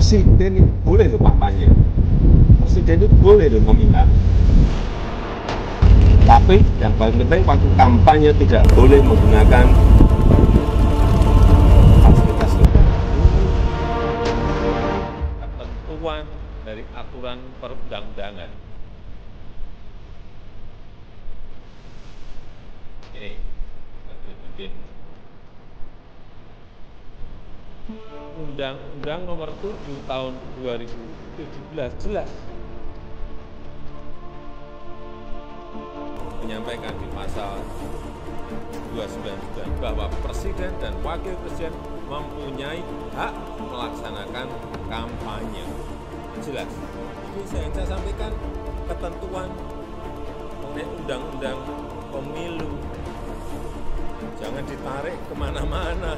presiden boleh tuh kampanye, presiden itu boleh tuh meminta. Tapi yang paling penting waktu kampanye tidak boleh menggunakan fasilitas negara. Ketentuan dari aturan perundang-undangan. Ini mungkin Undang-Undang Nomor 7 Tahun 2017 jelas menyampaikan di pasal 299 bahwa presiden dan wakil presiden mempunyai hak melaksanakan kampanye. Jelas. Jadi yang saya sampaikan ketentuan mengenai undang-undang pemilu. Jangan ditarik kemana-mana.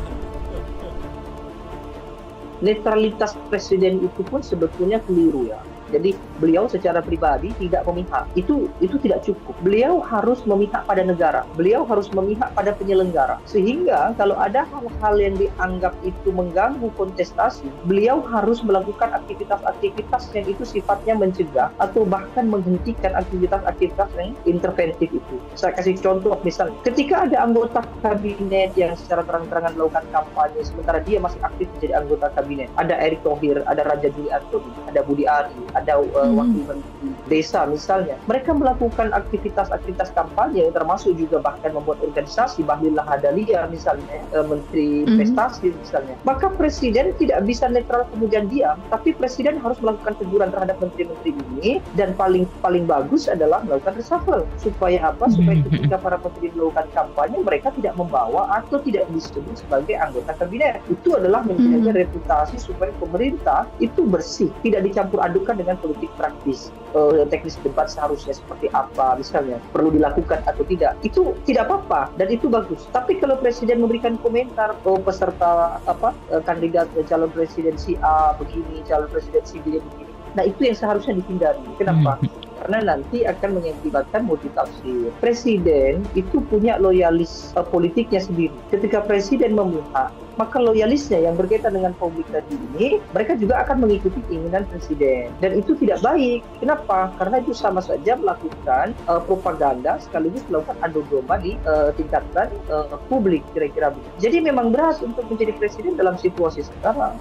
Netralitas presiden itu pun sebetulnya keliru ya. Jadi beliau secara pribadi tidak memihak. Itu tidak cukup. Beliau harus memihak pada negara. Beliau harus memihak pada penyelenggara. Sehingga kalau ada hal-hal yang dianggap itu mengganggu kontestasi, beliau harus melakukan aktivitas-aktivitas yang itu sifatnya mencegah atau bahkan menghentikan aktivitas-aktivitas yang interventif itu. Saya kasih contoh misalnya, ketika ada anggota kabinet yang secara terang-terangan melakukan kampanye sementara dia masih aktif menjadi anggota kabinet. Ada Erick Thohir, ada Raja Juli Antoni, ada Budi Ari, ada wakil menteri desa misalnya. Mereka melakukan aktivitas-aktivitas kampanye termasuk juga bahkan membuat organisasi Bahlil Lahadalia misalnya, menteri investasi misalnya. Maka presiden tidak bisa netral kemudian diam, tapi presiden harus melakukan teguran terhadap menteri-menteri ini dan paling bagus adalah melakukan reshuffle. Supaya apa? Supaya ketika para menteri melakukan kampanye mereka tidak membawa atau tidak disebut sebagai anggota kabinet. Itu adalah menjaga reputasi supaya pemerintah itu bersih, tidak dicampur adukan dengan politik praktis. Teknis debat seharusnya seperti apa misalnya, perlu dilakukan atau tidak, itu tidak apa-apa dan itu bagus. Tapi kalau presiden memberikan komentar peserta kandidat calon presiden si A begini, calon presiden si B begini, nah itu yang seharusnya dihindari. Kenapa? Karena nanti akan mengakibatkan multitafsir. Presiden itu punya loyalis politiknya sendiri. Ketika presiden memihak, maka loyalisnya yang berkaitan dengan publik tadi ini, mereka juga akan mengikuti keinginan presiden. Dan itu tidak baik. Kenapa? Karena itu sama saja melakukan propaganda sekaligus melakukan adu domba di tingkatan publik, kira-kira begitu. Jadi memang berat untuk menjadi presiden dalam situasi sekarang.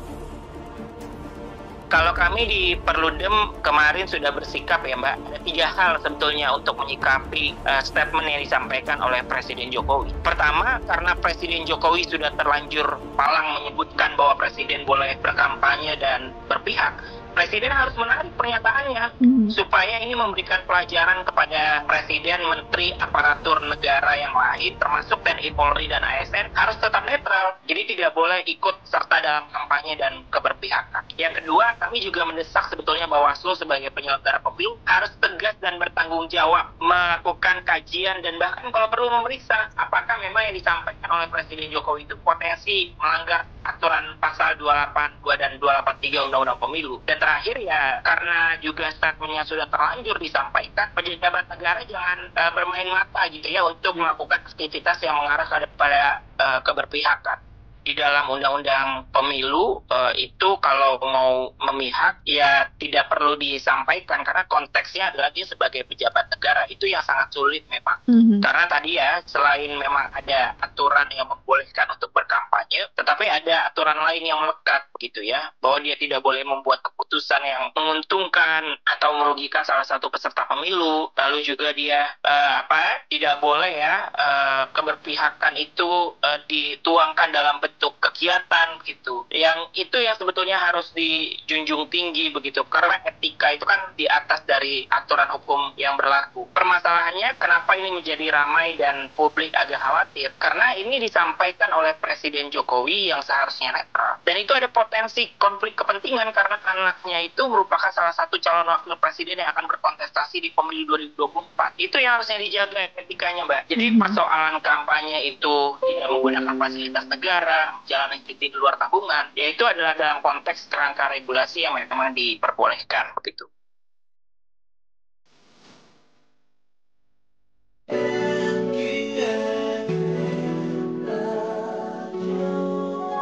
Kalau kami di Perludem kemarin sudah bersikap ya Mbak, ada 3 hal sebetulnya untuk menyikapi statement yang disampaikan oleh Presiden Jokowi. Pertama, karena Presiden Jokowi sudah terlanjur palang menyebutkan bahwa Presiden boleh berkampanye dan berpihak, Presiden harus menarik pernyataannya supaya ini memberikan pelajaran kepada Presiden, Menteri, aparatur negara yang lain, termasuk TNI, Polri, dan ASN harus tetap netral. Jadi tidak boleh ikut serta dalam kampanye dan keberpihakan. Yang kedua, kami juga mendesak sebetulnya Bawaslu sebagai penyelenggara pemilu harus tegas dan bertanggung jawab, melakukan kajian dan bahkan kalau perlu memeriksa apakah memang yang disampaikan oleh Presiden Jokowi itu potensi melanggar aturan pasal 282 dan 283 Undang-Undang Pemilu. Dan terakhir ya, karena juga statementnya sudah terlanjur disampaikan, pejabat negara jangan bermain mata gitu ya untuk melakukan aktivitas yang mengarah kepada keberpihakan. Di dalam undang-undang pemilu itu kalau mau memihak ya tidak perlu disampaikan karena konteksnya adalah dia sebagai pejabat negara. Itu yang sangat sulit memang. Karena tadi ya selain memang ada aturan yang membolehkan untuk berkampanye, tetapi ada aturan lain yang melekat gitu ya, bahwa dia tidak boleh membuat keputusan yang menguntungkan atau merugikan salah satu peserta pemilu. Lalu juga dia tidak boleh ya keberpihakan itu dituangkan dalam bentuk kegiatan gitu. Yang itu yang sebetulnya harus dijunjung tinggi begitu, karena etika itu kan di atas dari aturan hukum yang berlaku. Permasalahannya kenapa ini menjadi ramai dan publik agak khawatir, karena ini disampaikan oleh Presiden Jokowi yang seharusnya netral. Dan itu ada potensi konflik kepentingan karena anaknya itu merupakan salah satu calon wakil presiden yang akan berkontestasi di pemilu 2024. Itu yang harusnya dijaga etikanya, Mbak. Jadi persoalan kampanye itu tidak menggunakan fasilitas negara, jalan cuti di luar tabungan, yaitu adalah dalam konteks kerangka regulasi yang memang diperbolehkan begitu.